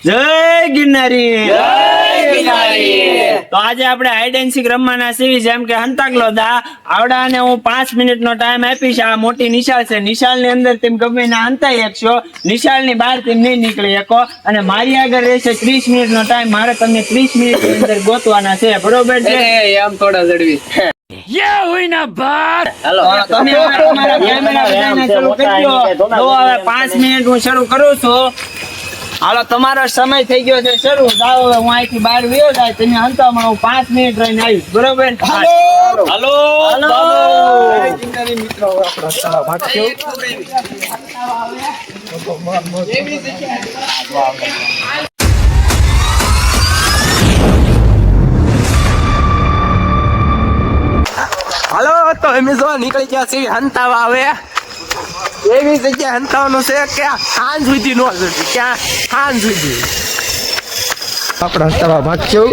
જય ગિરનારી. તો આજે આપણે હાઈડ એન્ડ સીક રમવાના છીએ, જેમ કે હંતાકલો દા. આવડાને હું 5 મિનિટનો ટાઈમ આપીશ. આ મોટી નિશાળ છે, નિશાળની અંદર તેમ ગમે ના હંતાઈ શકશો, નિશાળની બહાર તેમ નહીં નીકળી શકો. અને મારી આગળ રહેશે 30 મિનિટનો ટાઈમ. મારે તમને 30 મિનિટની અંદર ગોતવાના છે, બરોબર છે? આમ થોડા ઝડવી તમે હવે તમારા કેમેરા બધાને શરૂ કરી દો. તો હવે 5 મિનિટ હું શરૂ કરું છું. હાલો, તમારો સમય થઈ ગયો છે શરૂ. જાઓ, હવે હું અહીંથી બહાર વયો જાય, તમે હંતામાં હું 5 મિનિટ રહીને આવીશ, બરોબર? હાલો. મિત્રો આપણા સ્થળ ભાગ્યો હાલો. તો અમે જો નીકળી ગયા છીએ હંતાવા. હવે એવી જગ્યાએ હંતાવાનું છે કે સાંજ સુધી નો સુધી, ક્યાં સાંજ સુધી આપણા સ્થળ ભાગ્યો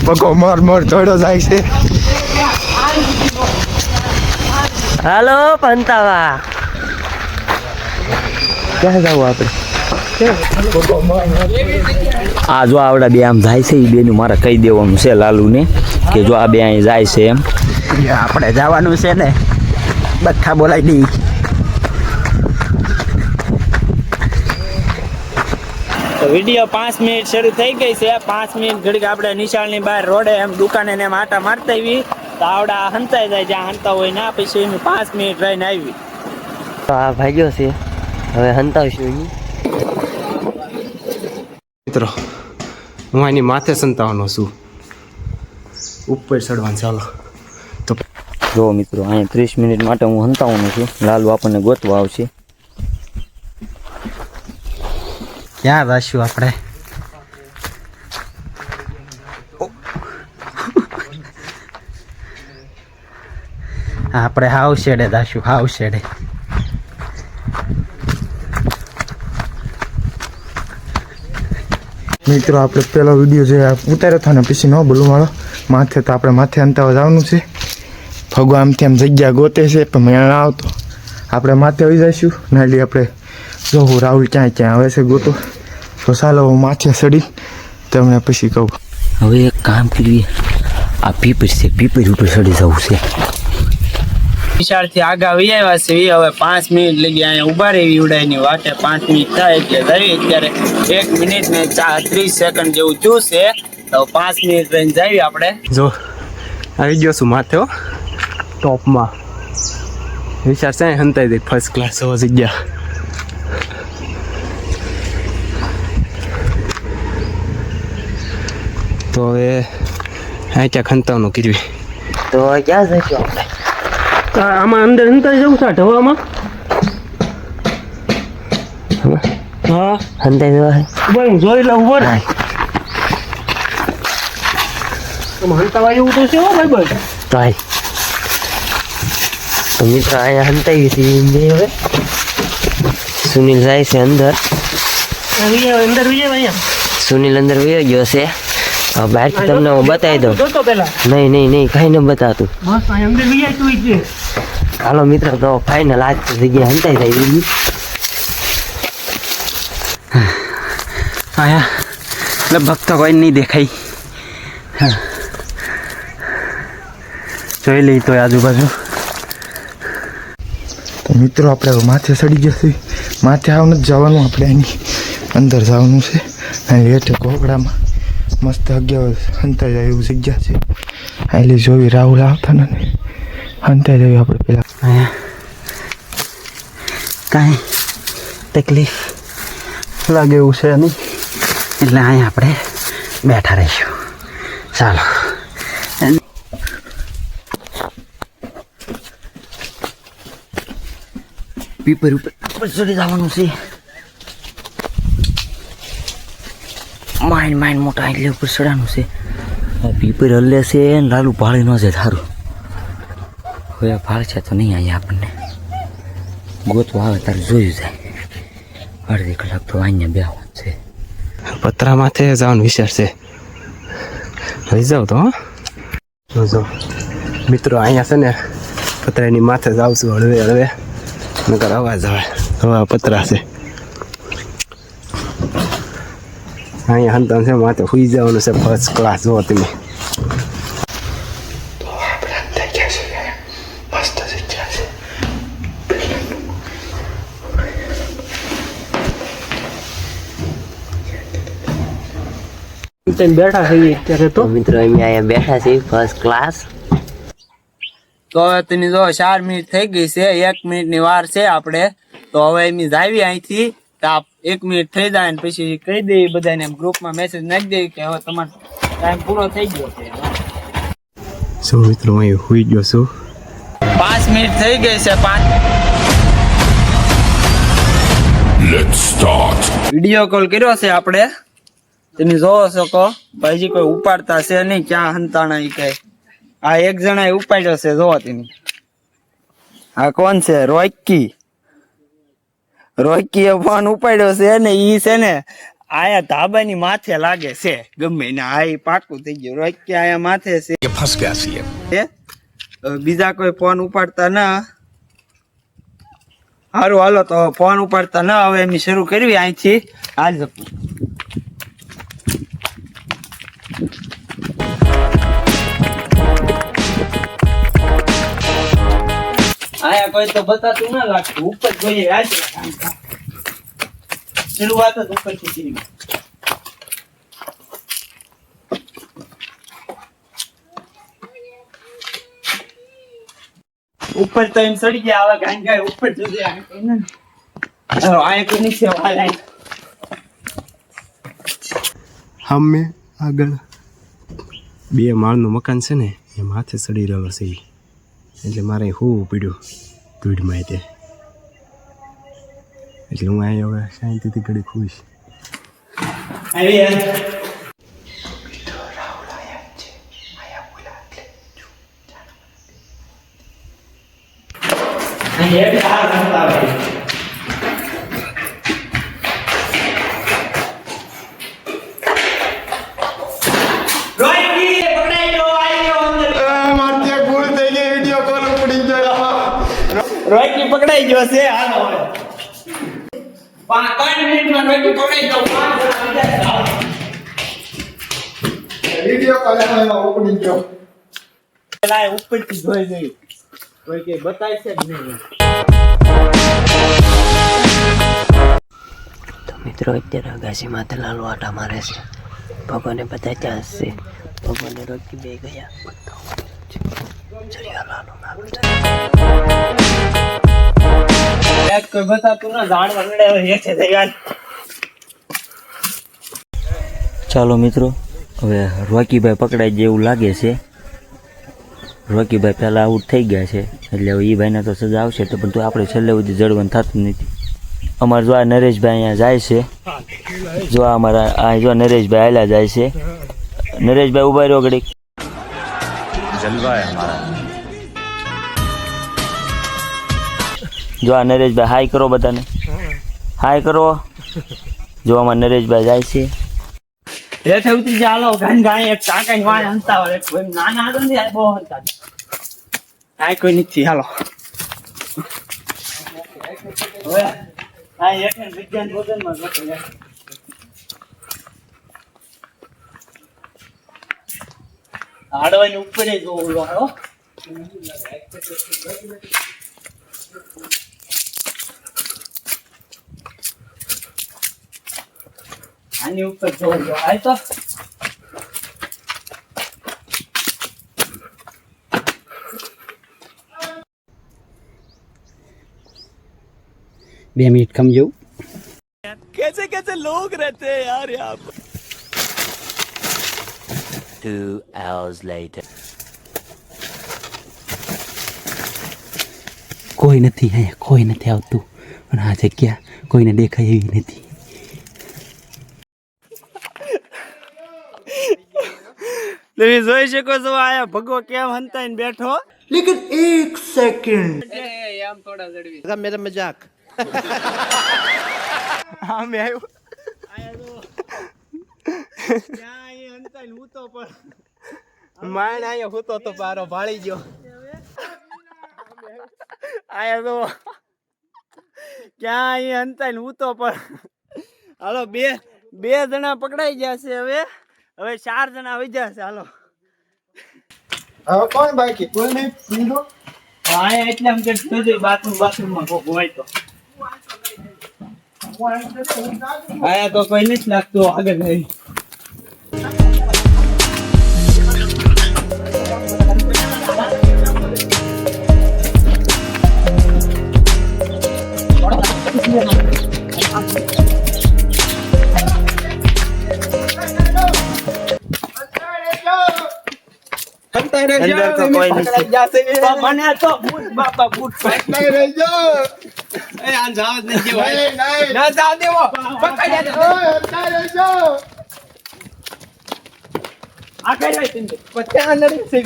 પગો મોર મોર દોડો જાય છે. હાલો પંતાવા, ક્યાં જવું આપણે? આ જો આવડા બે આમ જાય છે, એ બેનું મારે કહી દેવાનું છે લાલુને કે જો આ બે અહીં જાય છે એમ. આપણે જવાનું છે ને, બધા બોલાવી દઈ. તો વિડીયો 5 મિનિટ શરૂ થઈ ગઈ છે. 5 મિનિટ ઘડીક આપણે નિશાળની બહાર રોડે એમ દુકાને ને એમ આટા મારતા આવી. તો આવડા હંતાઈ જાય, જ્યાં હંતા હોય ના, પછી એમ 5 મિનિટ રહીને આવી. તો આ ભાગ્યો છે, હવે હંતાવશું એની. મિત્રો હું આની માથે સંતાવાનો છું, ઉપર ચડવાનું. ચાલો તો જો મિત્રો, અહીંયા 30 મિનિટ માટે હું હંતાવાનું છું. લાલુ આપણને ગોતવા આવશે. ક્યાં જશું આપણે? આપણે હાવ શેડે જશું, હાવ શેડે. મિત્રો આપણે પેલો વિડીયો જે ઉતાર્યો હતો ને, પછી ન બોલું મારો માથે, તો આપણે માથે અંતાવા જવાનું છે. ભગો આમથી આમ જગ્યા ગોતે છે, પણ મેળ ના આવતો. આપણે માથે આવી જઈશું ને, એટલે આપણે જોવું રાહુલ ક્યાંય ક્યાં આવે છે ગોતો. તો ચાલો હું માથે ચડી તમને પછી કહું. હવે એક કામ કરીએ, આ પીપર છે, પીપર ઉપર ચડી જવું છે. નિશાળથી આગા વહી આવ્યા છે. હવે 5 મિનિટ લગી અહીંયા ઉભા રહી ઉડાઈની વાટે. 5 મિનિટ થાય એટલે જઈએ. અત્યારે 1 મિનિટ ને 30 સેકન્ડ જેવું થયું છે. તો 5 મિનિટ રહીને જઈએ આપણે. જો આવી ગયો છું માથે, હો ટોપમાં. વિચાર છે હંતાઈ દે, ફર્સ્ટ ક્લાસ એવો જગ્યા. તો હવે આ ક્યાં ખંતાવનું કર્યું. તો ક્યાં જઈશું આપણે? આમાં અંદર હંતાઈ જવું છે ઢવામાં. હા, હંતાઈ જવા ભાઈ હું જોઈ લઉં. ઉપર હંતાવા એવું તો છે હો ભાઈ ભાઈ. તો હાલ. તો મિત્રો અહીંયા હંતાઈ હતી. હવે સુનિલ જાય છે અંદર. અંદર વિજય અહીંયા સુનિલ અંદર વયો ગયો છે. બહારથી તમને હું બતાવી દઉં. જોતો પેલા નહીં નહીં નહીં, કાંઈ ન બતાતું. મસ્ત અહીંયા અંદર વિજય તું છે. હાલો મિત્રો, તો ફાઇનલ આજ જગ્યા હંતાઈ જાય દીધી. આયા લગભગ તો કોઈ નહીં દેખાય. જોઈ લઈ તો આજુબાજુ. તો મિત્રો આપણે હવે માથે ચડી જશે. માથે આવ નથી જવાનું, આપણે એની અંદર જવાનું છે. અને હેઠે ઘોકડામાં મસ્ત જગ્યા હંતાઈ જાય એવું જગ્યા છે. એટલે જોઈ રાહુલ આવતા ને હંતાઈ જાય આપણે પેલા. અહીંયા કાંઈ તકલીફ લાગે એવું છે નહીં, એટલે અહીંયા આપણે બેઠા રહીશું. ચાલો. પીપર ઉપર ચડી જવાનું છે. માઇન મોટા એટલે ઉપર ચડવાનું છે. પીપર હલ્લે છે ને લાલુ ભાળી ન છે સારું. હવે ભાળ છે તો નહીં, અહીંયા આપણને ગોતવા આવે તારે જોયું જાય. અડધી કલાક તો અહીંયા બેહવાનું છે. પતરા માથે જવાનો વિચાર છે. લઈ જાઓ તો. જો મિત્રો અહીંયા છે ને પતરાની માથે જાવ છું હળવે હળવે, નકર અવાજ આવે. હવા પતરા છે. અહીંયા હંતાનું છે માથે સુઈ જવાનું છે ફર્સ્ટ ક્લાસ. જો તમે મસ્ત જગ્યા છે. તમે બેઠા છે અત્યારે તો તો મિત્રો અમે અહીંયા બેઠા છીએ ફર્સ્ટ ક્લાસ. તો હવે તમે જો 4 મિનિટ થઈ ગઈ છે, 1 મિનિટની વાર છે આપણે. તો હવે એમ જાવી અહીંથી તો 1 મિનિટ થઈ જાય ને પછી કહી દઈએ બધાને ગ્રુપમાં મેસેજ નાખી દઈએ કે હવે તમારો ટાઈમ પૂરો થઈ ગયો છે. સો મિત્રો અહીં સુઈ ગયો છું. 5 મિનિટ થઈ ગઈ છે. 5 વિડીયો કોલ કર્યો છે આપણે, તમે જોવો શકો. ભાઈજી કોઈ ઉપાડતા છે નહીં, ક્યાં હંતાણા ઈ કઈ. આ એક જણા ઉપાડ્યો છે, જોવો તમે. આ કોણ છે? રોકી એ ફોન ઉપાડ્યો છે ને ઈ છે ને આયા ધાબાની માથે લાગે છે ગમે ને. આ ઈ પાકું થઈ ગયું. રોકી આયા માથે છે. ફસ ગયા છે. બીજા કોઈ ફોન ઉપાડતા ના. સારું હાલો તો ફોન ઉપાડતા ના હવે એમ શરૂ કરવી અહીંથી. હાલ આયા કોઈ તો બતાતું ના લાગતું. ઉપર જોઈએ આજે શરૂઆત જ ઉપરથી કરી. ઉપર તો એમ સડી ગયા. આવા ગાય ગાય ઉપર જશે. આયા કોઈ નીચે વાળા અમે આગળ 2 માળનું મકાન છે ને એ માથે ચડી રહેલો છે ઈ. એટલે મારે હોવું પડ્યું ધૂળમાં તે. એટલે હું અહીંયા હવે શાંતિથી ઘડી ખુશ. આવી યાર. રોકી પકડાઈ ગયો છે. હાલો હવે 3 મિનિટમાં રોકી પકડાઈ ગયો. 5 વિડિયો કોલ ઓપનિંગ ગયો. પેલા ઉપરથી જોઈ જોઈ કોઈ કે બતાય છે જ નહીં. તો મિત્રો અત્યારે અગાસી માથે લાલુ આટા મારે છે. ભગવાને બધા ત્યાં છે. ભગવાને રોકી બે ગયા. ચડિયા લાલુ કોઈ બતાતું ના. જાણવા નડે હવે એક છે યાર. ચાલો મિત્રો, હવે રોકીભાઈ પકડાઈ જાય એવું લાગે છે. રોકીભાઈ પહેલાં આઉટ થઈ ગયા છે એટલે હવે એ ભાઈને તો સજા આવશે. તો પણ તો આપણે છેલ્લે સુધી જળવન થતું નથી. અમારે જો આ નરેશભાઈ અહીંયા જાય છે. જો અમારા આ જો નરેશભાઈ હાલ્યા જાય છે. નરેશભાઈ ઉભા રહ્યો ઘડીક. જો આ નરેશભાઈ હાય કરો બધાને. હાય કરો. જો આમાં નરેશભાઈ જાય છે. હેઠે ઉતરી જા. હાલો ગાન ગાય એક કાકા ની વાય હંતા વળે. કોઈ નાના હતો ને બહુ હંતા. આ કોઈ નથી. હાલો હવે આ હેઠે વિજ્ઞાન ભોજનમાં જતો યાર. આડવાની ઉપર જ ઓલો હાલો. આની ઉપર જોવું હાલ તો. બે મિનિટ કમ જવું. कैसे कैसे लोग रहते हैं यार यहाँ पर. 2 hours later. કોઈ નથી અહીંયા, કોઈ નથી આવતું. અને આ જગ્યા કોઈને દેખાય એવી નથી. તમે જોઈ શકો છો આયા ભગો કેમ હંતાઈને બેઠો. અમે આવ્યો ક્યાં એ હંતાઈને ઊતો પણ માણ અહીંયા હોતો તો પારો ભાળી ગયો. આયા તો ક્યાં એ હંતાઈને ઊતો પણ. હાલો બે 2 જણા પકડાઈ ગયા છે. હવે 4 જણા વઈ છે. હાલો હવે કોણ બાકી કોઈ નહીં બીજો આયા એટલે આમ કે બાથરૂમમાં કોક હોય તો આયા તો કોઈ નથી લાગતું આગળ નહીં. અંદર તો કોઈ નથી. મને તો બૂટ બાપા બૂટ નહીં રહી જાઓ એ આ જાવ જ નહીં દેવો નહીં ના જાવ દેવો પકડી દે નહીં રહી જાઓ આ કઈ રહી તિંદે પછી અંદર છે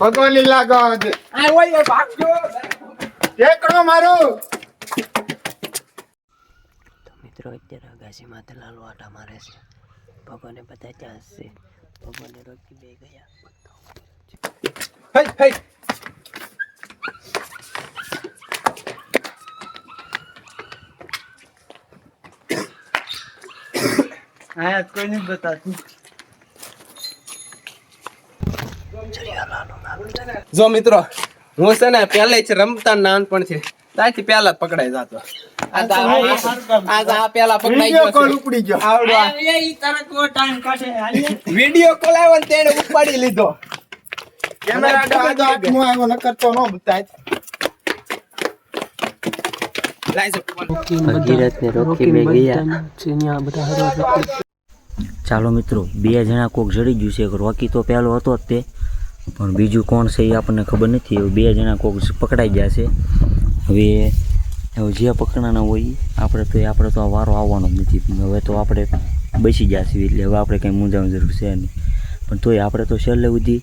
ભગવાનની લાગો આવે આ ઓય ભાગજો ટેકડો મારો તો મિત્રો અત્યારે અગાસીમાં લાલુ આટા મારે છે. ભગવાને બધા ત્યાં હશે. ભગવાને રોકી બે ગયા. હઈ હઈ આયા કોઈ નથી બતાતું. જો મિત્રો હું છે ને પહેલે જ રમતા નાનપણથી ત્યાંથી પહેલા જ પકડાઈ જતો. આ પેલા પકડાઈ ગયો કોલ છે. ઉપડી ગયો આવડો આ ઈ તરત કો ટાઈમ કાઢે હાલીએ. વિડિયો કોલ આવ્યો ને તેને ઉપાડી લીધો. કેમેરા આડો હાથમાં આવ્યો નકર તો ન બતાય લાઈ જો ભગીરથને રોકી બે ગયા. ચાલો મિત્રો 2 જણા કોક જડી ગયું છે. રોકી તો પહેલો હતો જ તે, પણ બીજું કોણ છે એ આપણને ખબર નથી. હવે 2 જણા કોક પકડાઈ ગયા છે. હવે જે પકડાના હોય આપણે તો આ વારો આવવાનો જ નથી. હવે તો આપણે બેસી ગયા છીએ એટલે હવે આપણે કંઈ મૂંઝાવાની જરૂર છે નહીં. પણ તોય આપણે તો છેલ્લે સુધી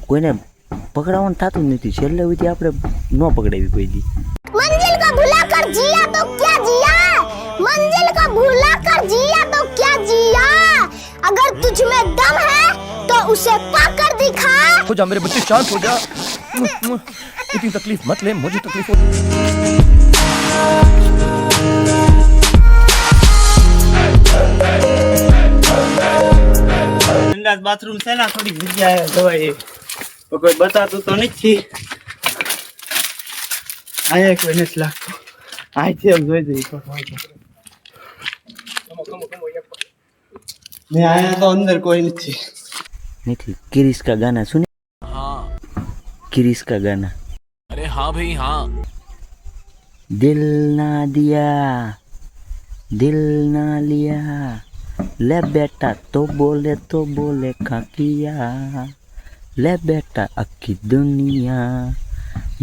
કોઈને પકડાવવાનું થતું જ નથી. છેલ્લે સુધી આપણે ન પકડાવી કોઈ દી. मंजिल को भुला कर जिया तो क्या जिया, मंजिल को भुला कर जिया तो क्या जिया, अगर तुझ में दम है तो उसे पाकर दिखा. हो जा मेरे बच्चे, शांत हो जा। इतनी तकलीफ मत ले, मुझे तकलीफ हो। સંડાસ બાથરૂમ છે ને થોડી જગ્યાએ દવાઈ કોઈ બતાતું તો નથી. આયા કોઈ નથી લાગતું. આ છે એમ જોઈ જઈ તો ને આયા તો અંદર કોઈ નથી. नहीं किरिस का गाना सुने. हाँ किरिस का गाना. अरे हाँ भाई हाँ. दिल ना दिया दिल ना लिया ले बेटा तो बोले खा किया ले बेटा अक्की दुनिया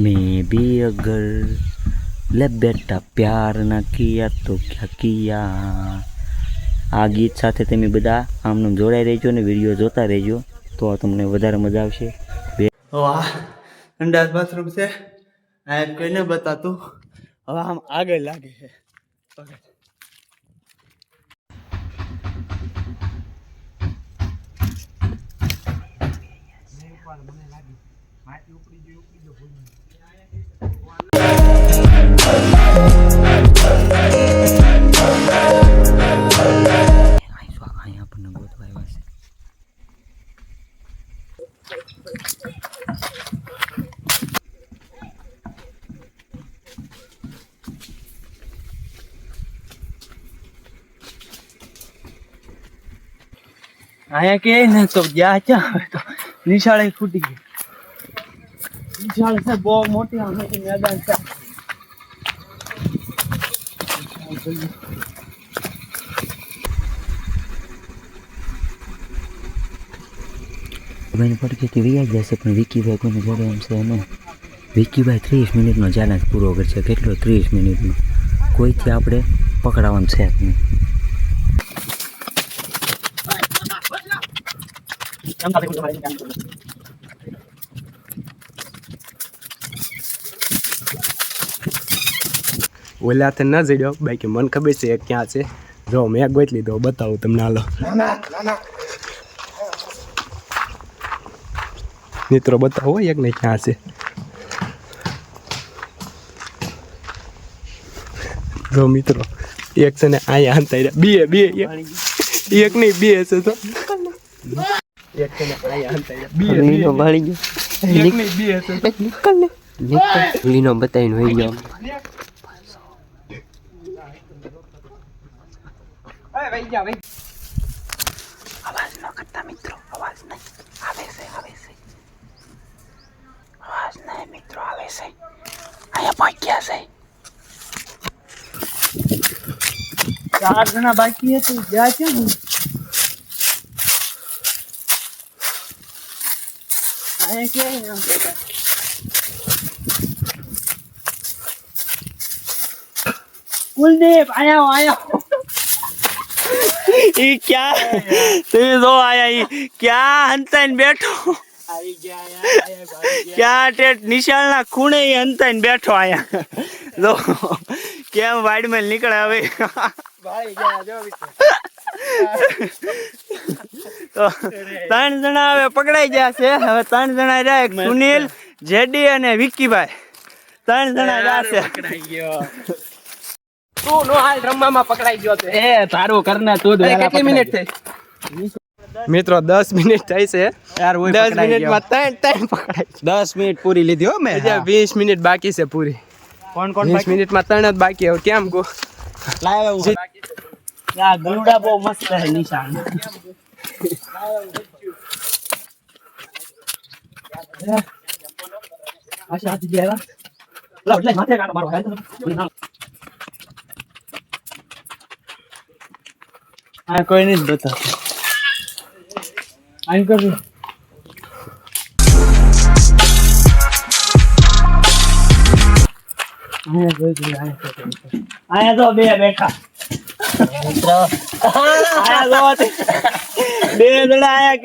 में भी अगर ले बेटा प्यार ना किया तो क्या किया. આ ગીત સાથે તમે બધા આમનું જોડાઈ રહેજો ને વિડીયો જોતા રહેજો તો તમને વધારે મજા આવશે. વાહ સંડાસ બાથરૂમ છે. આયા કોઈને બતાતું. હવે આમ આગળ લાગે છે. અહીંયા આપણને ગોતવા આવ્યા છે. આયા કે ને તો ગયા ક્યાં હવે તો નિશાળે ફૂટી ગઈ. નિશાળ છે બહુ મોટી આમ મેદાન છે. ભાઈને પડખેથી વ્યાજ જશે પણ વિકીભાઈ કોઈને જોડે એમ છે નહીં. વિકીભાઈ 30 મિનિટનો ચેલેન્જ પૂરો કરશે. કેટલો 30 મિનિટનો. કોઈથી આપણે પકડાવાનું છે જ નહીં. ઓલાથી ન જડ્યો બાકી મને ખબર છે ક્યાં છે. જો મેં ગોત લીધો બતાવું તમને. હાલો મિત્રો બતાવો એક ને ક્યાં છે. જો મિત્રો એક છે ને અહીંયા હંતાઈ રહ્યા બે એક નહીં બે છે તો એક છે ને અહીંયા હંતાઈ રહ્યા લીનો ભાળી ગયો એક નહીં બે છે તો લીનો બતાવીને વહી ગયો અવાજ ન કરતા મિત્રો, અવાજ નહીં આવે છે અવાજ નહીં મિત્રો આવે છે. અહીંયા પહોંચ્યા છે. 4 જણા બાકી હતું જ્યાં છે ને कुलदीप आया ये क्या तुम दो आया ये क्या हंताइन बैठो क्या टेट निशाल ना खूने ही हंताइन बैठो आया दो क्या वाइड में निकले अबे તો 3 જણા હવે પકડાઈ ગયા છે. હવે 3 જણા રહ્યા, એક સુનિલ, જેડી અને વિક્કીભાઈ. 3 જણા રહ્યા છે. પકડાઈ ગયો તું નો હાલ રમવામાં પકડાઈ ગયો છે. એ તારું કરના તું જ વેલા કેટલી મિનિટ થઈ મિત્રો? 10 મિનિટ થઈ છે યાર. 10 મિનિટમાં ત્રણ પકડાઈ 10 મિનિટ પૂરી લીધી હો મેં. હજી 20 મિનિટ બાકી છે પૂરી. કોણ 20 મિનિટમાં 3 જ બાકી. હવે કેમ કો લાવ યા ગરુડા બહુ મસ્ત છે નિશાન. આશા આથી ગયા લાવ લે માથે કાઢો મારો હાલ આ કોઈ નહીં બતા આઈ કર આયા તો બે બેઠા બે જણા આયા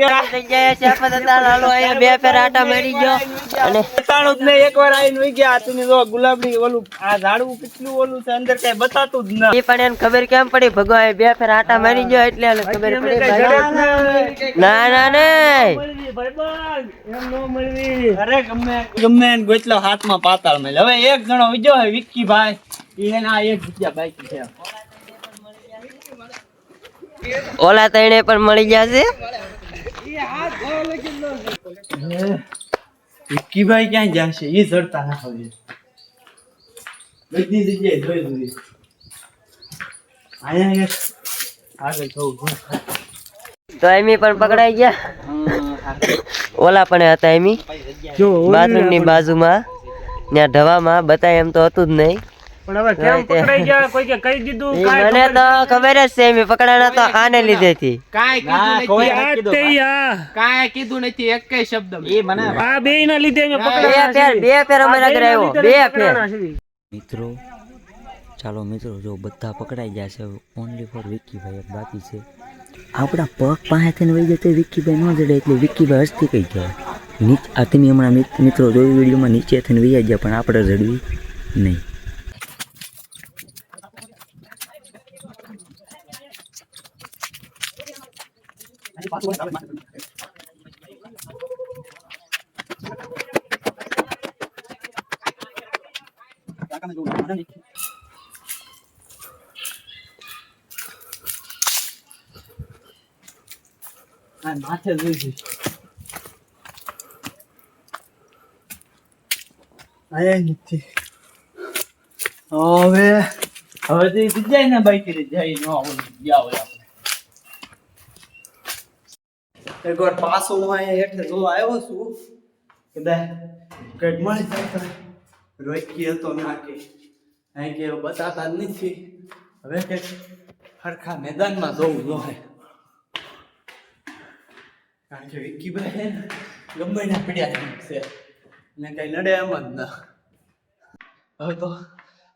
બે ફેર આટા મારી ગયો અને એકવાર આવીને વહી ગયા. તમે જો ગુલાબડી ઓલું આ ઝાડવું કેટલું ઓલું છે, અંદર કઈ બતાતું જ ના. એ પણ એને ખબર કેમ પડી? ભગવાન બે ફેર આટા મારી ગયો એટલે એને ખબર પડી. ના ના નહીં અરે ગમે એને ગોતલો હાથમાં પાતાળ મેલ. હવે એક જણો વિજો હે વિક્કીભાઈ, એના એક જગ્યા બાકી છે. ઓલા તઈને પણ મળી ગયા છે. વિક્કીભાઈ ક્યાં જશે? એ જડતા ના હોય. બધી જગ્યાએ જોઈ જોઈ આયા એક આગળ જવું. તો એમી પણ પકડાઈ ગયા. ઓલા પણ હતા એમી બાથરૂમ ની બાજુમાં ત્યાં ઢવામાં. બતાય એમ તો હતું જ નહીં. પણ હવે કેમ પકડાઈ ગયા? કોઈ કે કહી દીધું? મને તો ખબર જ છે એમી પકડાણા તો આને લીધે થી. કાંઈ કીધું નથી એક કઈ શબ્દ. એ મને આ બે ના લીધે બે ફેર અમારા ઘરે આવ્યો. બે ફેર મિત્રો ચાલો મિત્રો, જો બધા પકડાઈ ગયા છે, ઓનલી ફોર વિક્કીભાઈ એક બાકી છે. આપણા પગ પાસેથી વહી જાય તો વિક્કીભાઈ ન જડે, એટલે વિક્કીભાઈ હસ્તી કહી ગયા નીચે. આ તમે હમણાં મિત્રો જોયું વિડીયોમાં નીચે થઈને વહી ગયા, પણ આપણે જડવી નહીં. માથે જોઈ આયા નથી. હવે તો જગ્યાએ ના બાઈક જાય ન જાવ આપણે. એકવાર પાછો હું અહીંયા હેઠે જોવા આવ્યો છું, કદાચ કંઈક મળી જાય. રોકી હતો ના કે અહીં કે બતાતા જ નથી. હવે કંઈક સરખા મેદાનમાં જવું જોઈએ, કારણ કે વિક્કીભાઈ ગમે ના પીડ્યા છે ને કઈ નડે એમ જ ના. હવે તો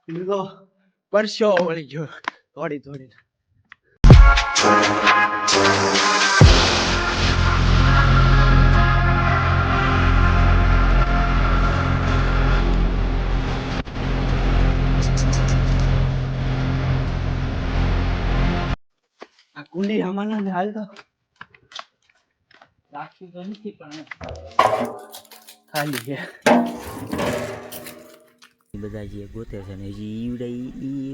લીધો પરસો વળી ગયો થોડી થોડી. આ કુંડી હમાના ને હાલ તો રાખી તો નથી પણ ખાલી છે. બધા જે ગોતે છે ને હજી ઈવડે એ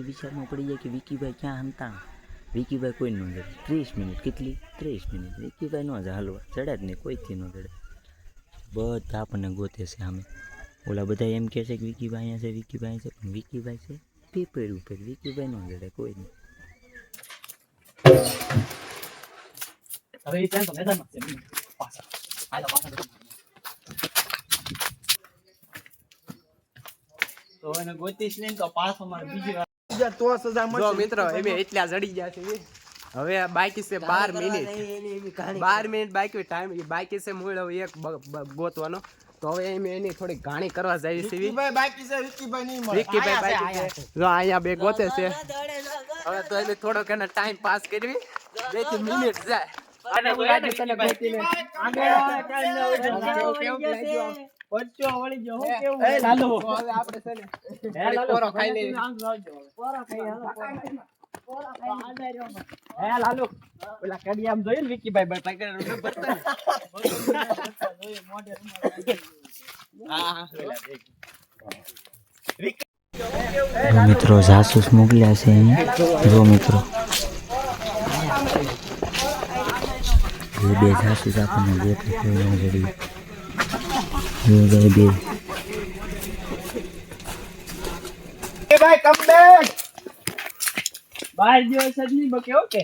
વિચારમાં પડી જાય કે વિકીભાઈ ક્યાં હંતા. વિકીભાઈ કોઈ ન જડે. 30 મિનિટ કેટલી 30 મિનિટ વિકીભાઈ ન જ હાલવા ચડે જ નહીં, કોઈથી ન ચડે. બધા આપણને ગોતે છે સામે. ઓલા બધા એમ કહે છે કે વિકીભાઈ અહીંયા છે, વિકીભાઈ છે, પણ વિકીભાઈ છે પેપર ઉપર. વિકીભાઈ ન જડે કોઈ નહીં. તો એને ગોતીશ નહીં તો પાછો મારે બીજી વાર તો સજા મળશે. જો મિત્રો એમે એટલા જડી ગયા છે. હવે બાકી છે 12 મિનિટ. 12 મિનિટ બાકી ટાઈમ બાકી છે મૂળ હવે એક ગોતવાનો. તો હવે એની થોડી ઘાણી કરવા જાય છે. વિકીભાઈ બાકી છે, વિકીભાઈ નહીં મળે. વિકીભાઈ બાકી છે. જો અહીંયા બે ગોતે છે. હવે તો એને થોડોક એને ટાઈમ પાસ કરવી. 2 મિનિટ જાય. અને ઉલાડી તને ગોતીને વચ્ચો વળી ગયો હું કેવું એ લાલુ હવે આપણે છે ને પોરો ખાઈ લેવી. પોરો ખાઈ હે લાલુ પેલા કડી આમ જોઈ ને વિકીભાઈ બાય કરે બતા મોઢે મિત્રો જાસૂસ મોકલ્યા છે અહીંયા. જો મિત્રો એ બે જાસૂસ આપણને ગોતે છે જડી. બે ભાઈ કમ બેક. બહાર ગયો છે નહીં બકે ઓકે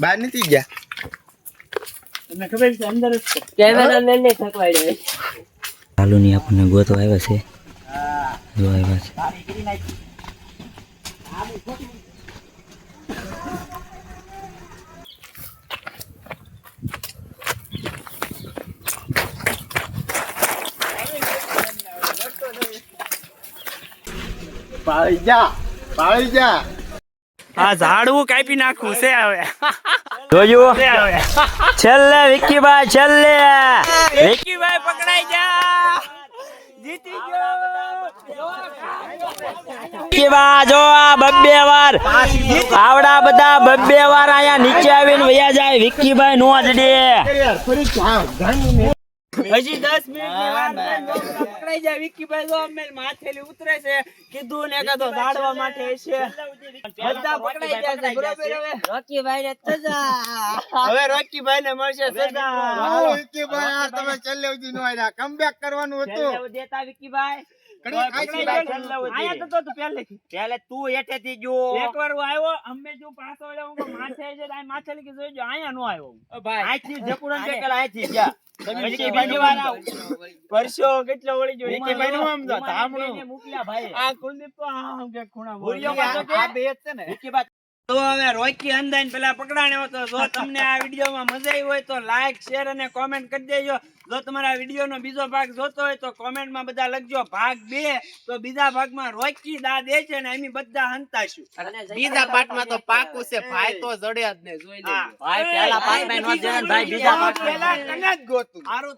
બહાર નથી ગયા. તમને ખબર છે અંદર જ છે. કેમેરામેન ને થકવાઈ જાય. લાલુની આપણને ગોતવા આવ્યા છે. જો આવ્યા છે. પાળી જા. આ ઝાડવું કાપી નાખવું છે હવે જોજો છેલ્લે વિકીભાઈ છેલ્લે વિકીભાઈ પકડાઈ જા જીતી ગયો વિકીભાઈ જો આ બબ્બે વાર આવડા બધા બબ્બે વાર આયા નીચે આવીને વયા જાય વિકીભાઈ નો જડે હજી 10 મિનિટની વાત છે પકડાઈ જાય વિકીભાઈ જો અમે માથેલી ઉતરે છે કીધું ને કાતો ઝાડવા માટે છે બધા પકડાઈ જાય છે બરોબર હવે રોકીભાઈ ને સજા. હવે રોકીભાઈ ને મળશે સજા વિકીભાઈ યાર તમે છેલ્લે સુધી નો આવ્યા. કમબેક કરવાનું હતું. છેલ્લે દેતા વિકીભાઈ પેલે તું હેઠેથી જો એકવાર હું આવ્યો અમે જો પાછો આવ્યો હું માથે છે આ માથે લખી જોઈજો આયા નો આવ્યો ભાઈ આથી જપુરન કે પેલા આથી ગયા તમે વિકીભાઈ વાર આવ પરસો કેટલો વળી જો વિકીભાઈ નું આમ ધામણું મોકલ્યા ભાઈ આ કુલદીપ તો આમ કે ખૂણા બોલ્યો પાછો કે આ બે જ છે ને વિકીભાઈ તો હવે રોકી અંદાન પેલા પકડાણ્યો હતો. જો તમને આ વિડીયોમાં મજા આવી હોય તો લાઈક શેર અને કોમેન્ટ કરી દેજો. જો તમારે આ વિડીયોનો બીજો ભાગ જોતો હોય તો કોમેન્ટમાં બધા લખજો ભાગ 2. તો બીજા ભાગમાં રોકી દા દે છે ને એમ બધા હંતાશું. બીજા પાર્ટમાં તો પાકું છે ભાઈ તો જડ્યા જ ને જોઈ લેજો. ભાઈ પહેલા પાર્ટમાં નો જડે ભાઈ બીજા પાર્ટમાં પેલા કને જ ગોતું.